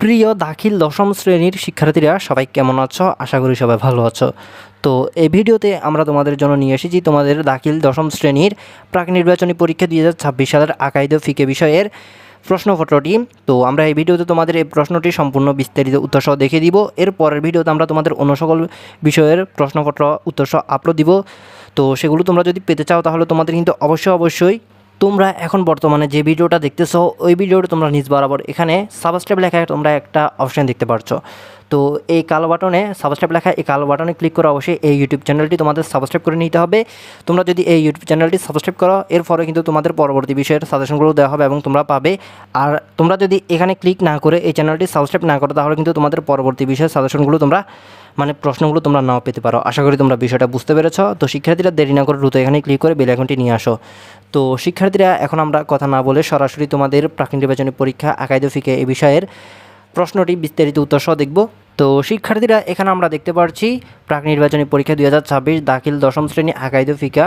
প্রিয় দাখিল দশম শ্রেণীর শিক্ষার্থীরা সবাই কেমন আছো? আশা করি সবাই ভালো আছো। তো এই ভিডিওতে আমরা তোমাদের জন্য নিয়ে এসেছি তোমাদের দাখিল দশম শ্রেণীর প্রাক নির্বাচনী পরীক্ষা 2026 সালের আকাইদ ও ফিকে বিষয়ের প্রশ্নপত্রটি। তো আমরা এই ভিডিওতে তোমাদের এই প্রশ্নটি সম্পূর্ণ বিস্তারিত উত্তরসহ দেখিয়ে দিব। এর পরের ভিডিওতে আমরা তোমাদের অন্য সকল বিষয়ের প্রশ্নপত্র উত্তরসহ আপলোড দিব। তো সেগুলো তোমরা যদি পেতে চাও তাহলে তোমাদের কিন্তু অবশ্যই তোমরা এখন বর্তমানে যে ভিডিওটা দেখতেছো ওই ভিডিওটা তোমরা নিজ বরাবর এখানে সাবস্ক্রাইব লেখা তোমরা একটা অপশান দেখতে পাচ্ছ। তো এই কালো বাটনে সাবস্ক্রাইব লেখা এই কালো বাটনে ক্লিক করে অবশ্যই এই ইউটিউব চ্যানেলটি তোমাদের সাবস্ক্রাইব করে নিতে হবে। তোমরা যদি এই ইউটিউব চ্যানেলটি সাবস্ক্রাইব করো এরপরে কিন্তু তোমাদের পরবর্তী বিষয়ের সাজেশনগুলো দেওয়া হবে এবং তোমরা পাবে। আর তোমরা যদি এখানে ক্লিক না করে এই চ্যানেলটি সাবস্ক্রাইব না করো তাহলে কিন্তু তোমাদের পরবর্তী বিষয়ের সাজেশনগুলো তোমরা প্রশ্নগুলো তোমরা নাও পেতে পারো। আশা করি তোমরা বিষয়টা বুঝতে পেরেছ। তো শিক্ষার্থীরা দেরি না করে দ্রুত এখানে ক্লিক করে বেল আইকনটি নিয়ে আসো। তো শিক্ষার্থীরা এখন আমরা কথা না বলে সরাসরি তোমাদের প্রাক নির্বাচনী পরীক্ষা আকাইদ ফিকে এই বিষয়ের প্রশ্নটি বিস্তারিত উত্তরসহ দেখব। তো শিক্ষার্থীরা এখানে আমরা দেখতে পাচ্ছি প্রাক নির্বাচনী পরীক্ষা 2026 দাখিল দশম শ্রেণী আকাইদ ফিকা।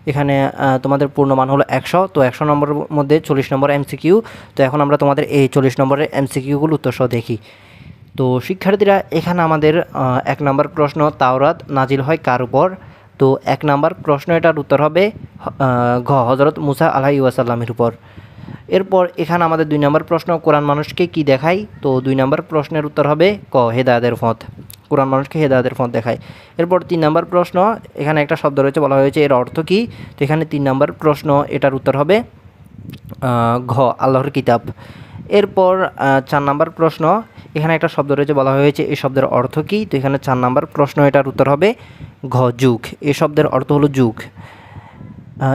এখানে তোমাদের পূর্ণমান হলো 100। তো 100 নম্বরের মধ্যে 40 নম্বর এমসিকিউ। তো এখন আমরা তোমাদের এই 40 নম্বরের এমসিকিউগুলো উত্তরসহ দেখি। তো শিক্ষার্থীরা এখানে আমাদের 1 নম্বর প্রশ্ন, তাওরাত নাজিল হয় কার উপর? তো 1 নম্বর প্রশ্ন এটার উত্তর হবে ঘ হযরত মুসা আলাইহিস ওয়াসাল্লামের উপর। এরপর এখানে আমাদের 2 নম্বর প্রশ্ন, কোরআন মানুষকে কি দেখায়? তো 2 নম্বর প্রশ্নের উত্তর হবে ক হেদায়েতের পথ। কোরআন মানুষকে হেদায়েতের পথ দেখায়। এরপর 3 নম্বর প্রশ্ন, এখানে একটা শব্দ রয়েছে বলা হয়েছে এর অর্থ কী? তো এখানে 3 নম্বর প্রশ্ন এটার উত্তর হবে ঘ আল্লাহর কিতাব। এরপর 4 নম্বর প্রশ্ন, এখানে একটা শব্দ রয়েছে বলা হয়েছে এই শব্দের অর্থ কী? তো এখানে 4 নম্বর প্রশ্ন এটার উত্তর হবে ঘ যুগ। এই শব্দের অর্থ হলো যুগ।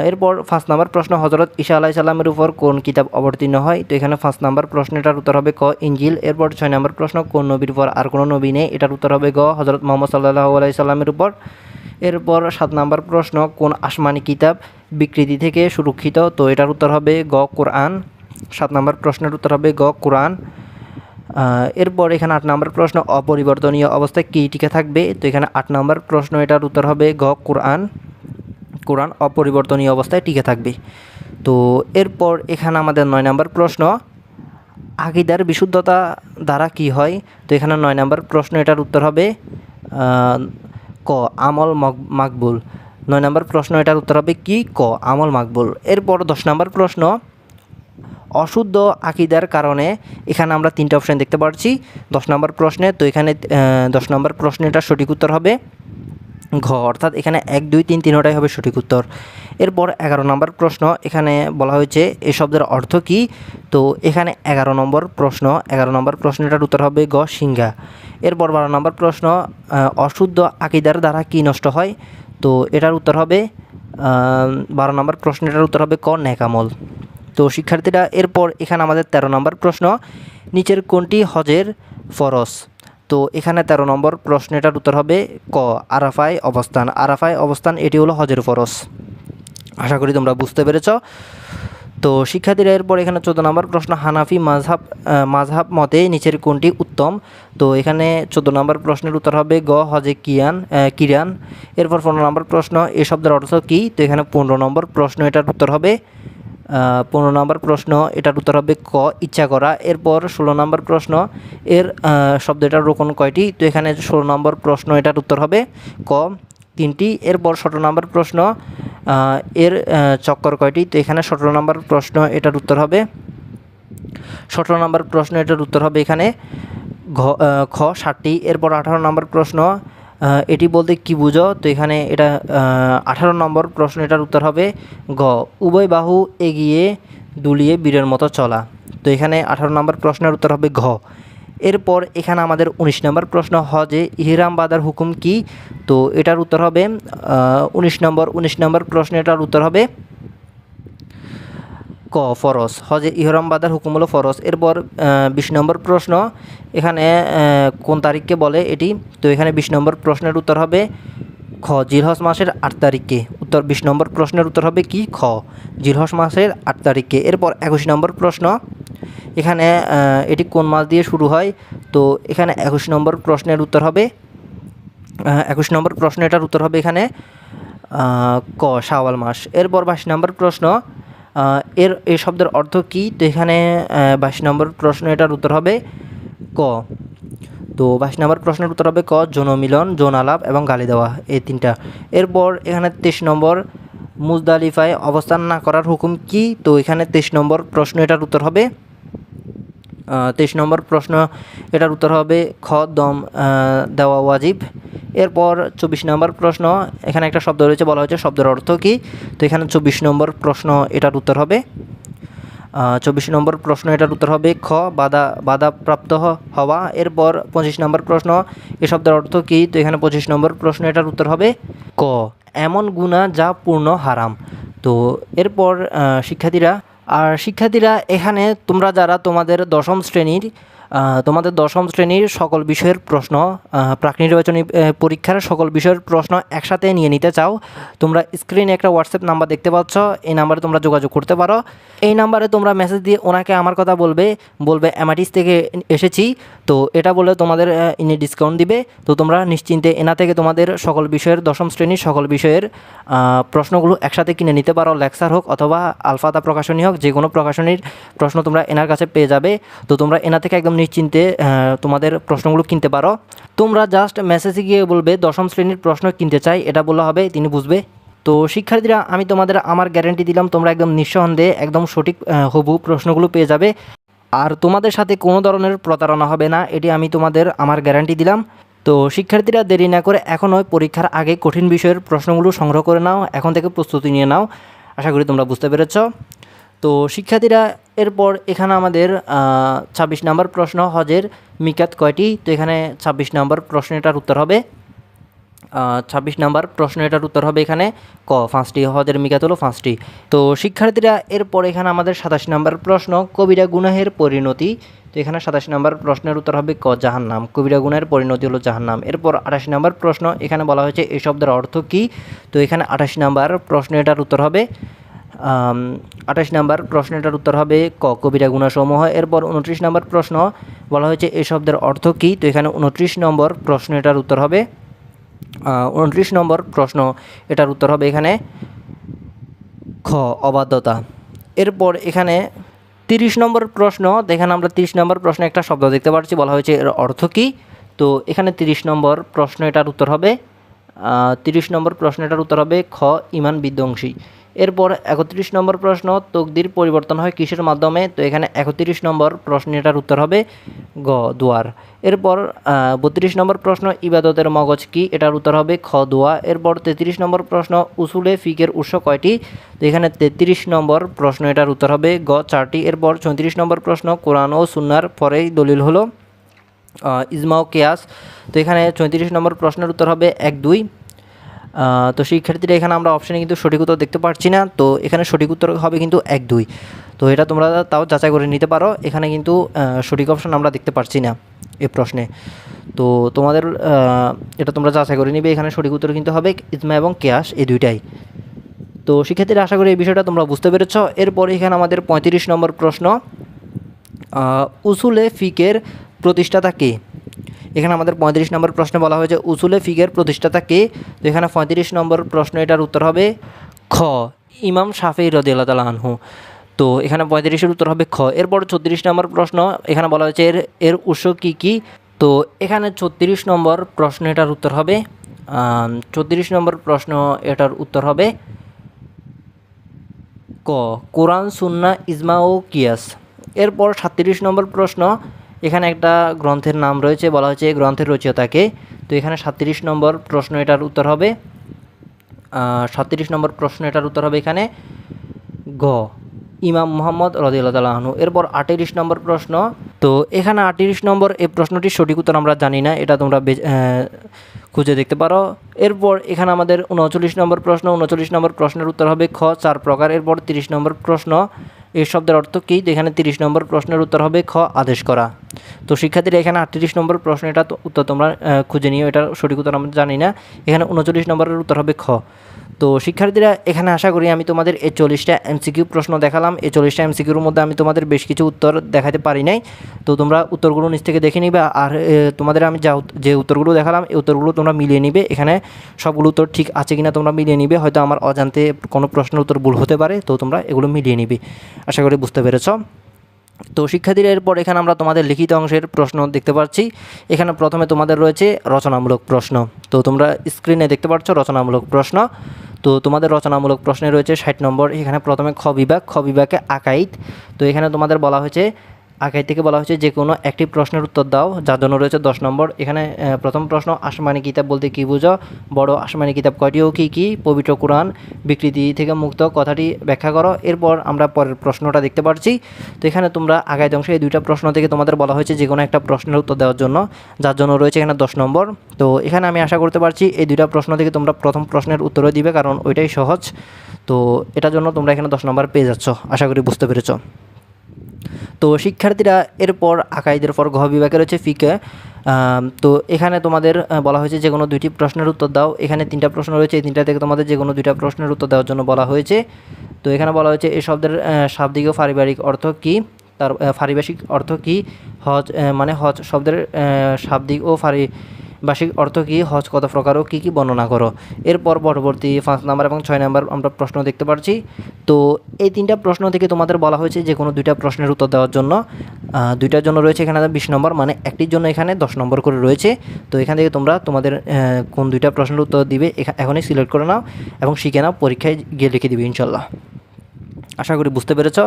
এরপর 5 নম্বর প্রশ্ন, হযরত ঈসা আলাইহিস সালামের উপর কোন কিতাব অবতীর্ণ হয়? তো এখানে 5 নম্বর প্রশ্নটার উত্তর হবে ক ইনজিল। এরপর 6 নম্বর প্রশ্ন, কোন নবীর উপর আর কোনো নবী নেই? এটার উত্তর হবে গ হযরত মুহাম্মদ সাল্লাল্লাহু আলাইহি সাল্লামের উপর। এরপর 7 নম্বর প্রশ্ন, কোন আসমানি কিতাব বিকৃতি থেকে সুরক্ষিত? তো এটার উত্তর হবে গ কোরআন। 7 নম্বর প্রশ্নের উত্তর হবে গ কোরআন। এরপর এখানে 8 নম্বর প্রশ্ন, অপরিবর্তনীয় অবস্থায় কী টিকে থাকবে? তো এখানে 8 নম্বর প্রশ্ন এটার উত্তর হবে গ কোরআন। কোরআন অপরিবর্তনীয় অবস্থায় টিকে থাকবে। তো এরপর এখানে আমাদের 9 নম্বর প্রশ্ন, আকীদার বিশুদ্ধতা দ্বারা কি হয়? তো এখানে 9 নম্বর প্রশ্ন এটার উত্তর হবে ক আমল মাকবুল। 9 নম্বর প্রশ্ন এটার উত্তর হবে কি? ক আমল মাকবুল। এরপর 10 নম্বর প্রশ্ন, অশুদ্ধ আকীদার কারণে এখানে আমরা 3টা অপশান দেখতে পাচ্ছি 10 নম্বর প্রশ্নে। তো এখানে 10 নম্বর প্রশ্নটার সঠিক উত্তর হবে ঘ, অর্থাৎ এখানে 1, 2, 3 তিনোটাই হবে সঠিক উত্তর। এরপর 11 নম্বর প্রশ্ন, এখানে বলা হয়েছে এই শব্দের অর্থ কী? তো এখানে 11 নম্বর প্রশ্ন 11 নম্বর প্রশ্নটার উত্তর হবে গ সিংহা। এরপর 12 নম্বর প্রশ্ন, অশুদ্ধ আকীদার দ্বারা কি নষ্ট হয়? তো এটার উত্তর হবে 12 নম্বর প্রশ্নটার উত্তর হবে ক নেকামল। তো শিক্ষার্থীরা এরপর এখানে আমাদের 13 নম্বর প্রশ্ন, নিচের কোনটি হজের ফরজ? তো এখানে 13 নম্বর প্রশ্নটার উত্তর হবে ক আরাফায় অবস্থান। আরাফায় অবস্থান এটি হলো হজের ফরজ। আশা করি তোমরা বুঝতে পেরেছ। তো শিক্ষার্থীরা এরপর এখানে 14 নম্বর প্রশ্ন, হানাফি মাযহাব মতে নিচের কোনটি উত্তম? তো এখানে 14 নম্বর প্রশ্নের উত্তর হবে গ হজে কিরান। এরপর 15 নম্বর প্রশ্ন, এই শব্দের অর্থ কী? তো এখানে 15 নম্বর প্রশ্ন এটার উত্তর হবে 15 নম্বর প্রশ্ন এটার উত্তর হবে ক ইচ্ছা করা। এরপর 16 নম্বর প্রশ্ন, এর শব্দটার রোকন কয়টি? তো এখানে 16 নম্বর প্রশ্ন এটার উত্তর হবে ক 3টি। এরপর 17 নম্বর প্রশ্ন, এর চক্কর কয়টি? তো এখানে 17 নম্বর প্রশ্ন এটার উত্তর হবে 17 নম্বর প্রশ্ন এটার উত্তর হবে এখানে খ 7টি। এরপর 18 নম্বর প্রশ্ন, এটি বলতে কি বুঝো? তো এখানে এটা 18 নম্বর প্রশ্ন এটার উত্তর হবে গ উভয় বাহু এগিয়ে দুলিয়ে বীরের মতো চলা। তো এখানে 18 নম্বর প্রশ্নের উত্তর হবে ঘ। এরপর এখানে আমাদের 19 নম্বর প্রশ্ন, হজে ইহরাম বাঁধার হুকুম কি? তো এটার উত্তর হবে 19 নম্বর প্রশ্ন এটার উত্তর হবে ক ফরজ। হজে ইহরাম বাঁধার হুকুম হলো ফরজ। এরপর 20 নম্বর প্রশ্ন, এখানে কোন তারিখকে বলে এটি? তো এখানে 20 নম্বর প্রশ্নের উত্তর হবে খ জিলহজ মাসের 8 তারিখকে। 20 নম্বর প্রশ্নের উত্তর হবে কি? খ জিলহজ মাসের 8 তারিখকে। এরপর 21 নম্বর প্রশ্ন, এখানে এটি কোন মাস দিয়ে শুরু হয়? তো এখানে 21 নম্বর প্রশ্নের উত্তর হবে 21 নম্বর প্রশ্ন এটার উত্তর হবে এখানে ক শাওয়াল মাস। এরপর 22 নম্বর প্রশ্ন, এই শব্দের অর্থ কী? তো এখানে 22 নম্বর প্রশ্ন এটার উত্তর হবে ক। তো 22 নম্বর প্রশ্নের উত্তর হবে ক, যৌন মিলন, যৌন আলাপ এবং গালি দেওয়া, এই তিনটা। এরপর এখানে 23 নম্বর, মুজদালিফায় অবস্থান না করার হুকুম কি? তো এখানে 23 নম্বর প্রশ্ন, এটার উত্তর হবে 23 নম্বর প্রশ্ন, এটার উত্তর হবে খ, দম দেওয়া ওয়াজিব। এরপর 24 নম্বর প্রশ্ন, এখানে একটা শব্দ রয়েছে, বলা হয়েছে শব্দের অর্থ কী? তো এখানে 24 নম্বর প্রশ্ন, এটার উত্তর হবে 24 নম্বর প্রশ্ন, এটার উত্তর হবে খ, বাধাপ্রাপ্ত হওয়া। এরপর 25 নম্বর প্রশ্ন, এ শব্দের অর্থ কী? তো এখানে 25 নম্বর প্রশ্ন, এটার উত্তর হবে ক, এমন গুনাহ যা পূর্ণ হারাম। তো এরপর শিক্ষার্থীরা এখানে তোমরা যারা তোমাদের দশম শ্রেণীর সকল বিষয়ের প্রশ্ন, প্রাক নির্বাচনী পরীক্ষার সকল বিষয়ের প্রশ্ন একসাথে নিয়ে নিতে চাও, তোমরা স্ক্রিনে একটা হোয়াটসঅ্যাপ নাম্বার দেখতে পাচ্ছ, এই নাম্বারে তোমরা যোগাযোগ করতে পারো। এই নাম্বারে তোমরা মেসেজ দিয়ে ওনাকে আমার কথা বলবে এমআইটিস থেকে এসেছি, তো এটা বলে তোমাদের ইনি ডিসকাউন্ট দিবে। তো তোমরা নিশ্চিন্তে এনা থেকে তোমাদের সকল বিষয়ের, দশম শ্রেণীর সকল বিষয়ের প্রশ্নগুলো একসাথে কিনে নিতে পারো, লেকচার হোক অথবা আলফাদা প্রকাশনী হোক, যে কোনো প্রকাশনীর প্রশ্ন তোমরা এনার কাছে পেয়ে যাবে। তো তোমরা এনা থেকে একদম নিশ্চিন্তে তোমাদের প্রশ্নগুলো কিনতে পারো। তোমরা জাস্ট মেসেজে গিয়ে বলবে দশম শ্রেণীর প্রশ্ন কিনতে চাই, এটা বলা হবে, তিনি বুঝবে। তো শিক্ষার্থীরা, আমি তোমাদের আমার গ্যারান্টি দিলাম, তোমরা একদম নিঃসন্দেহে একদম সঠিক হুবহু প্রশ্নগুলো পেয়ে যাবে, আর তোমাদের সাথে কোনো ধরনের প্রতারণা হবে না, এটি আমি তোমাদের আমার গ্যারান্টি দিলাম। তো শিক্ষার্থীরা, দেরি না করে এখনই পরীক্ষার আগে কঠিন বিষয়ের প্রশ্নগুলো সংগ্রহ করে নাও, এখন থেকে প্রস্তুতি নিয়ে নাও। আশা করি তোমরা বুঝতে পেরেছ। তো শিক্ষার্থীরা, এরপর এখানে আমাদের 26 নম্বর প্রশ্ন, হজের মিকাত কয়টি? তো এখানে 26 নম্বর প্রশ্ন, এটার উত্তর হবে 26 নম্বর প্রশ্ন, এটার উত্তর হবে এখানে ক, 5টি। হজের মিকাত হলো 5টি। তো শিক্ষার্থীরা, এরপর এখানে আমাদের 27 নম্বর প্রশ্ন, কবিরা গুনাহের পরিণতি। তো এখানে 27 নম্বর প্রশ্নের উত্তর হবে ক, জাহান্নাম। কবিরা গুনাহের পরিণতি হলো জাহান্নাম। এরপর 28 নম্বর প্রশ্ন, এখানে বলা হয়েছে এই শব্দের অর্থ কী? তো এখানে 28 নম্বর প্রশ্ন, এটার উত্তর হবে 28 নম্বর প্রশ্ন, এটার উত্তর হবে ক, কবিরা গুনাহসমূহ। এরপর 29 নম্বর প্রশ্ন, বলা হয়েছে এই শব্দের অর্থ কী? তো এখানে 29 নম্বর প্রশ্ন, এটার উত্তর হবে 29 নম্বর প্রশ্ন, এটার উত্তর হবে এখানে খ, অবাধ্যতা। এরপর এখানে 30 নম্বর প্রশ্ন, দেখেন আমরা 30 নম্বর প্রশ্নে একটা শব্দ দেখতে পাচ্ছি, বলা হয়েছে এর অর্থ কী? তো এখানে 30 নম্বর প্রশ্ন, এটার উত্তর হবে 30 নম্বর প্রশ্ন, এটার উত্তর হবে খ, ঈমান বিধ্বংসী। এরপর 31 নম্বর প্রশ্ন, তকদির পরিবর্তন হয় কিসের মাধ্যমে? তো এখানে 31 নম্বর প্রশ্ন, এটার উত্তর হবে গ, দোয়ার। এরপর 32 নম্বর প্রশ্ন, ইবাদতের মগজ কি? এটার উত্তর হবে খ, দোয়া। এরপর 33 নম্বর প্রশ্ন, উসুলে ফিকের উৎস কয়টি? তো এখানে 33 নম্বর প্রশ্ন, এটার উত্তর হবে গ, 4টি। এরপর 34 নম্বর প্রশ্ন, কোরআন ও সুন্নাহর পরেই দলিল হলো ইজমা ও কিয়াস। তো এখানে 34 নম্বর প্রশ্নের উত্তর হবে 1, 2। তো শিক্ষার্থীরা, এখানে আমরা অপশানে কিন্তু সঠিক উত্তর দেখতে পাচ্ছি না, তো এখানে সঠিক উত্তর হবে কিন্তু 1, 2। তো এটা তোমরা তাও যাচাই করে নিতে পারো, এখানে কিন্তু সঠিক অপশান আমরা দেখতে পাচ্ছি না এই প্রশ্নে। তো তোমাদের এটা তোমরা যাচাই করে নিবে, এখানে সঠিক উত্তর কিন্তু হবে ইজমা এবং কিয়াস, এই দুইটাই। তো শিক্ষার্থীরা, আশা করি এই বিষয়টা তোমরা বুঝতে পেরেছ। এরপরে এখানে আমাদের 35 নম্বর প্রশ্ন, উসুলে ফিকের প্রতিষ্ঠাতা কে? এখানে আমাদের 35 নম্বর প্রশ্নে বলা হয়েছে উসুলে ফিকের প্রতিষ্ঠাতা কে? তো এখানে 35 নম্বর প্রশ্ন, এটার উত্তর হবে খ, ইমাম শাফিঈ রাদিয়াল্লাহু তাআলা আনহু। তো এখানে 35-এর উত্তর হবে খ। এরপর 34 নম্বর প্রশ্ন, এখানে বলা হয়েছে এর উৎস কী কী? তো এখানে 36 নম্বর প্রশ্ন, এটার উত্তর হবে 34 নম্বর প্রশ্ন, এটার উত্তর হবে ক, কোরআন, সুন্নাহ, ইজমা ও কিয়াস। এরপর 37 নম্বর প্রশ্ন, এখানে একটা গ্রন্থের নাম রয়েছে, বলা হয়েছে গ্রন্থের রচয়িতাকে। তো এখানে 37 নম্বর প্রশ্ন, এটার উত্তর হবে 37 নম্বর প্রশ্ন, এটার উত্তর হবে এখানে গ, ইমাম মুহাম্মদ রাদিয়াল্লাহু তাআলা আনহু। এরপর 38 নম্বর প্রশ্ন, তো এখানে 38 নম্বর এই প্রশ্নটির সঠিক উত্তর আমরা জানি না, এটা তোমরা খুঁজে দেখতে পারো। এরপর এখানে আমাদের 39 নম্বর প্রশ্ন, 39 নম্বর প্রশ্নের উত্তর হবে খ, 4 প্রকার। এরপর 30 নম্বর প্রশ্ন, এই শব্দের অর্থ কী? তো এখানে 30 নম্বর প্রশ্নের উত্তর হবে খ, আদেশ করা। তো শিক্ষার্থীরা, এখানে 38 নম্বর প্রশ্ন, এটা উত্তর তোমরা খুঁজে নিও, এটার সঠিক উত্তর আমরা জানি না। এখানে 39 নম্বরের উত্তর হবে খ। তো শিক্ষার্থীরা, এখানে আশা করি আমি তোমাদের এই 40টা এমসিকিউ প্রশ্ন দেখালাম। এই 40টা এমসিকিউর মধ্যে আমি তোমাদের বেশ কিছু উত্তর দেখাতে পারি নাই, তো তোমরা উত্তরগুলো নিচ থেকে দেখে নিবে। আর তোমাদের আমি যে উত্তরগুলো দেখালাম, এই উত্তরগুলো তোমরা মিলিয়ে নিবে, এখানে সবগুলো উত্তর ঠিক আছে কিনা তোমরা মিলিয়ে নিবে। হয়তো আমার অজান্তে কোনো প্রশ্নের উত্তর ভুল হতে পারে, তো তোমরা এগুলো মিলিয়ে নিবে। আশা করি বুঝতে পেরেছ। তো শিক্ষার্থীরা এরপর এখানে আমরা তোমাদের লিখিত অংশের প্রশ্ন দেখতে পাচ্ছি। এখানে প্রথমে তোমাদের রয়েছে রচনামূলক প্রশ্ন। তো তোমরা স্ক্রিনে দেখতে পাচ্ছ রচনামূলক প্রশ্ন। তো তোমাদের রচনামূলক প্রশ্নে রয়েছে 60 নম্বর। এখানে প্রথমে খ বিভাগে আকাইদ। তো এখানে তোমাদের বলা হয়েছে আকাইদ থেকে বলা হয়েছে যে কোনো একটি প্রশ্নের উত্তর দাও, যার জন্য রয়েছে 10 নম্বর। এখানে প্রথম প্রশ্ন, আসমানি কিতাব বলতে কী বুঝো? বড় আসমানি কিতাব কয়টি ও কী কী? পবিত্র কোরআন বিকৃতি থেকে মুক্ত কথাটি ব্যাখ্যা করো। এরপর আমরা পরের প্রশ্নটা দেখতে পাচ্ছি। তো এখানে তোমরা আকাইদ অংশে এই দুইটা প্রশ্ন থেকে তোমাদের বলা হয়েছে যে কোনো একটা প্রশ্নের উত্তর দেওয়ার জন্য, যার জন্য রয়েছে এখানে 10 নম্বর। তো এখানে আমি আশা করতে পারছি এই দুইটা প্রশ্ন থেকে তোমরা প্রথম প্রশ্নের উত্তরও দিবে, কারণ ওইটাই সহজ। তো এটার জন্য তোমরা এখানে 10 নম্বর পেয়ে যাচ্ছ, আশা করি বুঝতে পেরেছ। তো শিক্ষার্থীরা এরপর আকাইদের পর ঘ বিভাগে রয়েছে ফিকে। তো এখানে তোমাদের বলা হয়েছে যে কোনো দুইটি প্রশ্নের উত্তর দাও। এখানে 3টা প্রশ্ন রয়েছে, এই 3টা থেকে তোমাদের যে কোনো 2টা প্রশ্নের উত্তর দেওয়ার জন্য বলা হয়েছে। তো এখানে বলা হয়েছে এই শব্দের শাব্দিক ও পারিবারিক অর্থ কী, তার পারিভাষিক অর্থ কী, হজ মানে হজ শব্দের শাব্দিক ও পারিভাষিক অর্থ কী, হজ কত প্রকার ও কী কী বর্ণনা করো। এরপর পরবর্তী 5 নম্বর এবং 6 নম্বর আমরা প্রশ্ন দেখতে পাচ্ছি। তো এই 3টা প্রশ্ন থেকে তোমাদের বলা হয়েছে যে কোনো 2টা প্রশ্নের উত্তর দেওয়ার জন্য। 2টার জন্য রয়েছে এখানে 20 নম্বর, মানে একটির জন্য এখানে 10 নম্বর করে রয়েছে। তো এখান থেকে তোমরা তোমাদের কোন 2টা প্রশ্নের উত্তর দিবে এখনই সিলেক্ট করে নাও এবং শিখে নাও, পরীক্ষায় গিয়ে লিখে দিবে ইনশাল্লাহ। আশা করি বুঝতে পেরেছ।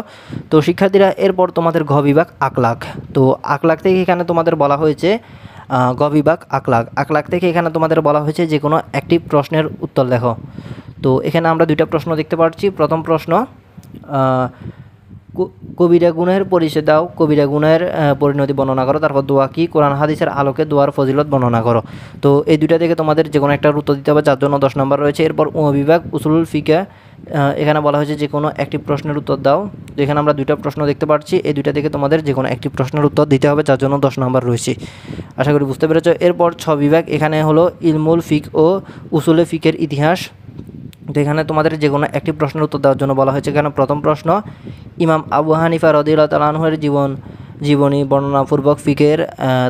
তো শিক্ষার্থীরা এরপর তোমাদের ঘ বিভাগ আকলাক। তো আকলাক থেকে এখানে তোমাদের বলা হয়েছে গ বিভাগ আকলাক থেকে এখানে তোমাদের বলা হয়েছে যে কোনো একটি প্রশ্নের উত্তর লেখো। তো এখানে আমরা 2টা প্রশ্ন দেখতে পাচ্ছি। প্রথম প্রশ্ন, কবিরা গুণের পরিচয় দাও, কবিরা গুণের পরিণতি বর্ণনা করো। তারপর দোয়া কি, কোরআন হাদিসের আলোকে দোয়ার ফজিলত বর্ণনা করো। তো এই 2টা থেকে তোমাদের যে কোনো একটা উত্তর দিতে হবে, যার জন্য 10 নম্বর রয়েছে। এরপর বিভাগ উসুলুল ফিকা। এখানে বলা হয়েছে যে কোনো একটি প্রশ্নের উত্তর দাও। তো এখানে আমরা 2টা প্রশ্ন দেখতে পাচ্ছি, এই 2টা থেকে তোমাদের যে কোনো একটি প্রশ্নের উত্তর দিতে হবে, যার জন্য 10 নম্বর রয়েছে। আশা করি বুঝতে পেরেছ। এরপর 6 বিভাগ, এখানে হলো ইলমুল ফিক ও উসুলে ফিকের ইতিহাস। তো এখানে তোমাদের যে কোনো একটি প্রশ্নের উত্তর দেওয়ার জন্য বলা হয়েছে। এখানে প্রথম প্রশ্ন, ইমাম আবু হানিফা রাদিয়াল্লাহু তাআলা আনহুর জীবনী বর্ণনাপূর্বক ফিকের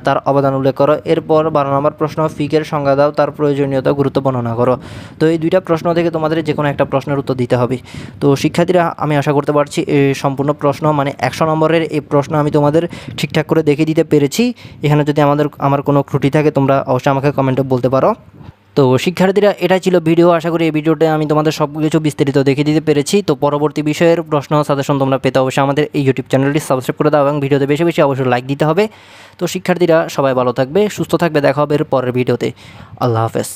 তার অবদান উল্লেখ করো। এরপর 12 নম্বর প্রশ্ন, ফিকের সংজ্ঞা দাও, তার প্রয়োজনীয়তা গুরুত্ব বর্ণনা করো। তো এই 2টা প্রশ্ন থেকে তোমাদের যে কোনো একটা প্রশ্নের উত্তর দিতে হবে। তো শিক্ষার্থীরা আমি আশা করতে পারছি এই সম্পূর্ণ প্রশ্ন মানে 100 নম্বরের এই প্রশ্ন আমি তোমাদের ঠিকঠাক করে দেখিয়ে দিতে পেরেছি। এখানে যদি আমার কোনো ত্রুটি থাকে তোমরা অবশ্যই আমাকে কমেন্টে বলতে পারো। তো শিক্ষার্থীরা এটা ছিল ভিডিও। আশা করি এই ভিডিওতে আমি তোমাদের সব কিছু বিস্তারিত দেখিয়ে দিতে পেরেছি। তো পরবর্তী বিষয়ের প্রশ্ন সাজেশন তোমরা পেতে অবশ্যই আমাদের এই ইউটিউব চ্যানেলটি সাবস্ক্রাইব করে দাও এবং ভিডিওতে বেশি বেশি অবশ্যই লাইক দিতে হবে। তো শিক্ষার্থীরা সবাই ভালো থাকবে, সুস্থ থাকবে, দেখা হবে এর পরের ভিডিওতে। আল্লাহ হাফেজ।